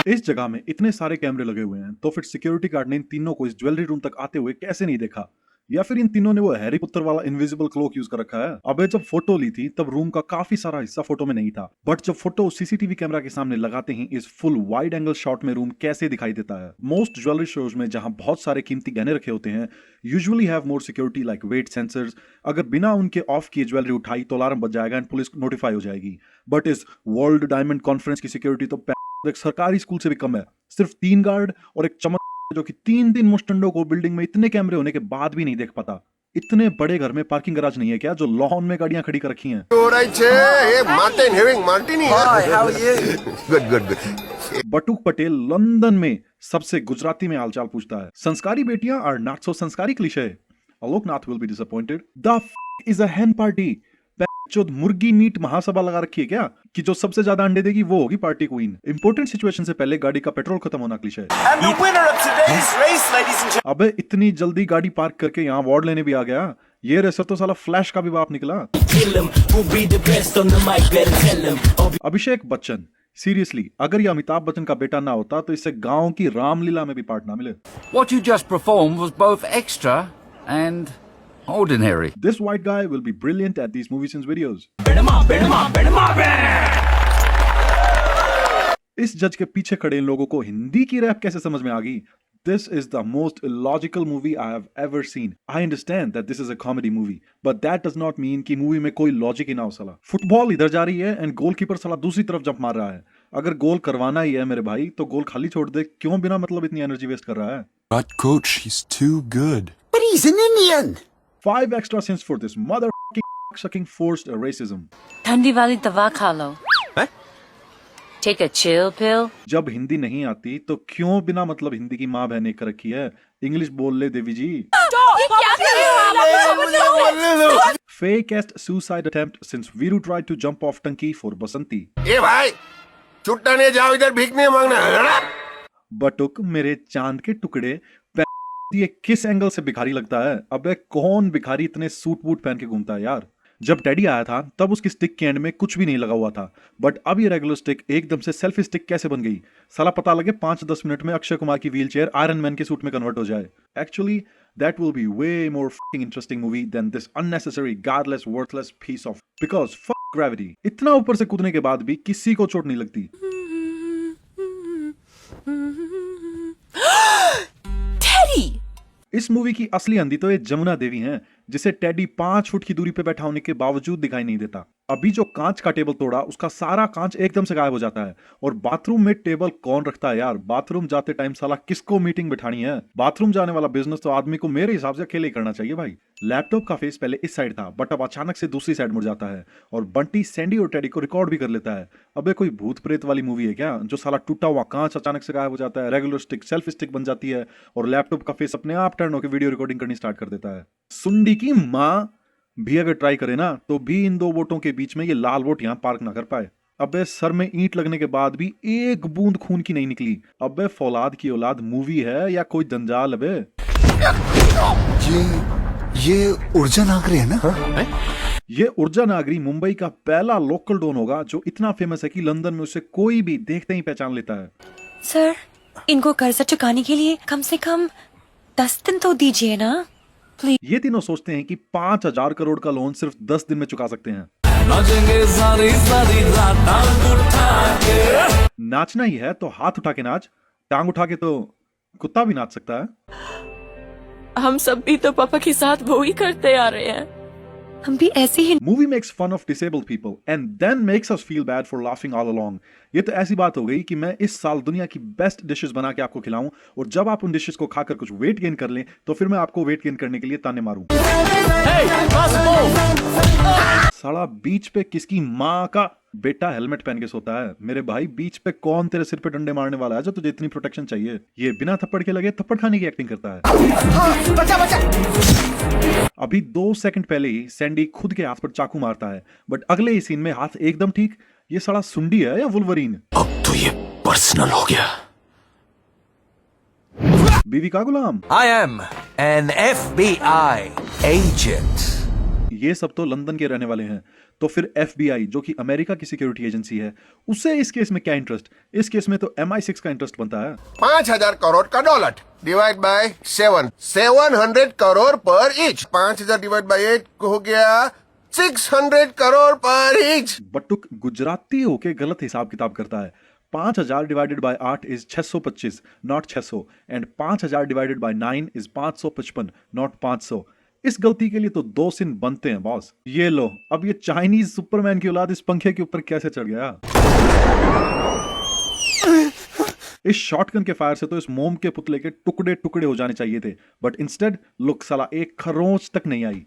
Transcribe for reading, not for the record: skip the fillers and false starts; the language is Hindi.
इस जगह में इतने सारे कैमरे लगे हुए हैं तो फिर सिक्योरिटी गार्ड ने इन तीनों को इस ज्वेलरी रूम तक आते हुए कैसे नहीं देखा? या फिर इन तीनों ने वो हैरी पॉटर वाला इनविजिबल क्लोक यूज कर रखा है? अबे जब फोटो ली थी तब रूम का काफी सारा हिस्सा फोटो में नहीं था, बट जब फोटो सीसीटीवी कैमरा के सामने लगाते ही इस फुल वाइड एंगल शॉट में रूम कैसे दिखाई देता है। मोस्ट ज्वेलरी शोज में जहां बहुत सारे कीमती गहने रखे होते हैं usually have more security like weight sensors. अगर बिना उनके ऑफ किए ज्वेलरी उठाई तो अलार्म बज जाएगा एंड पुलिस नोटिफाई हो जाएगी। बट इस वर्ल्ड डायमंड कॉन्फ्रेंस की सिक्योरिटी तो एक सरकारी स्कूल से भी कम है। सिर्फ 3 गार्ड और एक चमक जो कि 3 मुस्टंडों को बिल्डिंग में इतने कैमरे होने के बाद भी नहीं देख पाता। इतने बड़े घर में पार्किंग गैराज नहीं है क्या जो लॉन में गाड़ियां खड़ी कर रखी हैं? बटुक पटेल लंदन में सबसे गुजराती में हालचाल पूछता है। संस्कारी बेटियां आर नॉट सो संस्कारी cliché. Alok Nath will be disappointed. The is a hen party. जो मुर्गी मीट महासभा लगा रखी है क्या कि जो सबसे ज्यादा अंडे देगी वो होगी पार्टी क्वीन। इंपॉर्टेंट सिचुएशन से पहले गाड़ी का पेट्रोल खत्म होना क्लीशे है। अबे इतनी जल्दी गाड़ी पार्क करके यहाँ अवार्ड लेने भी आ गया। ये रेसर तो साला फ्लैश का भी बाप निकला। अभिषेक बच्चन, सीरियसली अगर ये अमिताभ बच्चन का बेटा ना होता तो इससे गांव की रामलीला में भी पार्ट ना मिले। What you just performed was both extra and ordinary. This white guy will be brilliant at these movie scenes videos. इस जज के पीछे खड़े इन लोगों को हिंदी की रैप कैसे समझ में आ गई? This is the most illogical movie I have ever seen. I understand that this is a comedy movie, but that does not mean कि मूवी में कोई लॉजिक ही ना हो साला। फुटबॉल इधर जा रही है एंड गोलकीपर साला दूसरी तरफ जंप मार रहा है। अगर गोल करवाना ही है मेरे भाई तो गोल खाली छोड़ दे, क्यों बिना मतलब इतनी एनर्जी वेस्ट कर रहा है? But coach, he's too good. But he's an Indian. 5 extra cents for this mother sucking forced racism. ठंडी वाली दवा खा लो। Take a chill pill. जब हिंदी नहीं आती तो क्यों बिना मतलब हिंदी की माँ बहन एक कर रखी है? इंग्लिश बोल ले देवी जी। ये क्या कर रहे हो आप? Fakest suicide attempt since Viru tried to jump off टंकी for बसंती। ए भाई, छुट्टाने जाओ, इधर भीख नहीं मांगना। बटुक मेरे चांद के टुकड़े, ये किस एंगल से भिखारी लगता है? अबे कौन भिखारी इतने सूट बूट पहन के घूमता है यार? जब डैडी आया था तब उसकी स्टिक के एंड में कुछ भी नहीं लगा हुआ था, बट अब ये रेगुलर स्टिक एकदम से सेल्फी स्टिक कैसे बन गई? साला पता लगे 5-10 मिनट में अक्षय कुमार की व्हीलचेयर आयरन मैन के सूट में कन्वर्ट हो जाए। Actually that will be way more fucking interesting movie than this unnecessary, godless, worthless piece of, because fuck gravity। इतना ऊपर से कूदने के बाद भी किसी को चोट नहीं लगती। इस मूवी की असली अंधी तो ये जमुना देवी हैं, जिसे टेडी 5 फुट की दूरी पे बैठा होने के बावजूद दिखाई नहीं देता। अभी जो कांच का टेबल तोड़ा उसका सारा कांच एकदम से गायब हो जाता है। और बाथरूम में टेबल कौन रखता है यार? बाथरूम जाते टाइम साला किसको मीटिंग बिठानी है? बाथरूम जाने वाला बिजनेस तो आदमी को मेरे हिसाब से अकेले ही करना चाहिए भाई। लैपटॉप का फेस पहले इस साइड था बट अब अचानक से दूसरी साइड मुड़ जाता है और बंटी सैंडी और टेडी को रिकॉर्ड भी कर लेता है। अबे कोई भूत प्रेत वाली मूवी है क्या जो साला टूटा हुआ कांच अचानक से गायब हो जाता है, रेगुलर स्टिक सेल्फी स्टिक बन जाती है और लैपटॉप का फेस अपने आप टर्न होकर वीडियो रिकॉर्डिंग करनी स्टार्ट कर देता है। सुंडी की माँ भी अगर ट्राई करे ना तो भी इन दो वोटों के बीच में ये लाल वोट यहाँ पार्क ना कर पाए। अबे सर में ईंट लगने के बाद भी एक बूंद खून की नहीं निकली। अबे फौलाद की औलाद मूवी है या कोई जंजाल? अबे ये ऊर्जा नागरी है ना? है? ये ऊर्जा नागरी मुंबई का पहला लोकल डॉन होगा जो इतना फेमस है कि लंदन में उसे कोई भी देखते ही पहचान लेता है। सर, इनको कर्जा चुकाने के लिए कम से कम 10 दिन तो दीजिए ना प्लीज। ये तीनों सोचते हैं कि 5,000 करोड़ का लोन सिर्फ 10 दिन में चुका सकते हैं। नाचना ही है तो हाथ उठा के नाच, टांग उठा के तो कुत्ता भी नाच सकता है। हम सब भी तो पापा के साथ वो ही करते आ रहे हैं। हम भी ऐसे ही। Movie makes fun of disabled people and then makes us feel bad for laughing all along. ये तो ऐसी बात हो गई कि मैं इस साल दुनिया की बेस्ट डिशेस बना के आपको खिलाऊं और जब आप उन डिशेस को खाकर कुछ वेट गेन कर लें तो फिर मैं आपको वेट गेन करने के लिए ताने मारूं। साला बीच पे किसकी माँ का बेटा हेलमेट पहन के सोता है? मेरे भाई बीच पे कौन तेरे सिर पे डंडे मारने वाला है जो तुझे इतनी प्रोटेक्शन चाहिए? ये बिना थप्पड़ के लगे थप्पड़ खाने की एक्टिंग करता है। बचा। अभी 2 सेकंड पहले ही सैंडी खुद के हाथ पर चाकू मारता है बट अगले ही सीन में हाथ एकदम ठीक। ये साला सुंडी है या वुल्वरीन? अब तो ये पर्सनल हो गया। बीवी का गुलाम। I am an FBI agent. ये सब तो लंदन के रहने वाले हैं तो फिर FBI, जो कि अमेरिका की सिक्योरिटी एजेंसी है, उसे इस केस में क्या इंटरेस्ट? इस केस में तो MI6 का इंटरेस्ट बनता है। 5,000 करोड़ का डॉलर डिवाइड बाय 700 करोड़ पर ईच। 5,000 डिवाइड बाय 8 हो गया 600 करोड़ पर ईच। बटुक गुजराती होके गलत हिसाब किताब करता है। 5,000 divided by 8 is 625, not 600, and 5,000 divided by 9 is 555, not 500। इस गलती के लिए तो 2 सिन बनते हैं बॉस। ये लो, अब ये चाइनीज सुपरमैन की औलाद इस पंखे के ऊपर कैसे चढ़ गया? इस शॉटगन के फायर से तो इस मोम के पुतले के टुकड़े टुकड़े हो जाने चाहिए थे, बट इंस्टेड लुक साला एक खरोंच तक नहीं आई।